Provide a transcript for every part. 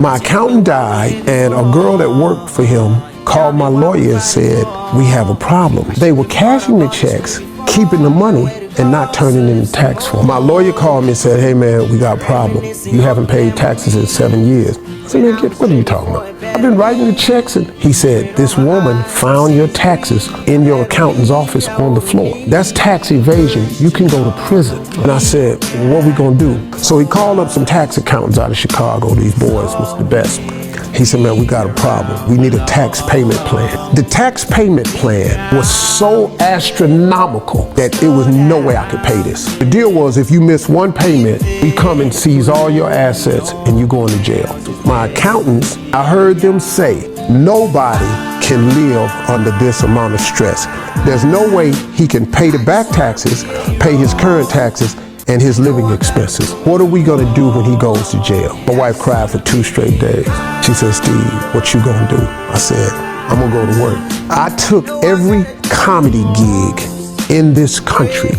My accountant died, and a girl that worked for him called my lawyer and said, we have a problem. They were cashing the checks, keeping the money, and not turning in the tax form. My lawyer called me and said, hey man, we got a problem. You haven't paid taxes in 7 years. I said, man, what are you talking about? I've been writing the checks. And he said, this woman found your taxes in your accountant's office on the floor. That's tax evasion. You can go to prison. And I said, what are we gonna do? So he called up some tax accountants out of Chicago. These boys was the best. He said, man, we got a problem. We need a tax payment plan. The tax payment plan was so astronomical that it was no way I could pay this. The deal was, if you miss one payment, we come and seize all your assets and you go into jail. My accountants, I heard them say, nobody can live under this amount of stress. There's no way he can pay the back taxes, pay his current taxes, and his living expenses. What are we gonna do when he goes to jail? My wife cried for 2 straight days. She said, Steve, what you gonna do? I said, I'm gonna go to work. I took every comedy gig in this country.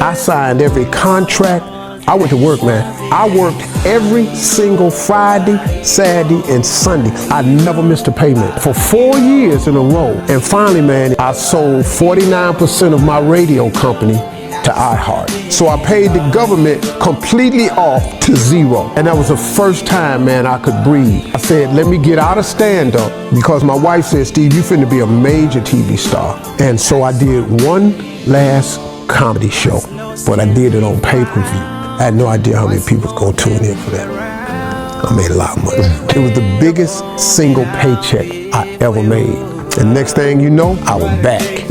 I signed every contract. I went to work, man. I worked every single Friday, Saturday, and Sunday. I never missed a payment for 4 years in a row. And finally, man, I sold 49% of my radio company to iHeart. So I paid the government completely off to zero. And that was the first time, man, I could breathe. I said, let me get out of stand-up, because my wife said, Steve, you finna be a major TV star. And so I did one last comedy show, but I did it on pay-per-view. I had no idea how many people was gonna tune in for that. I made a lot of money. It was the biggest single paycheck I ever made. And next thing you know, I was back.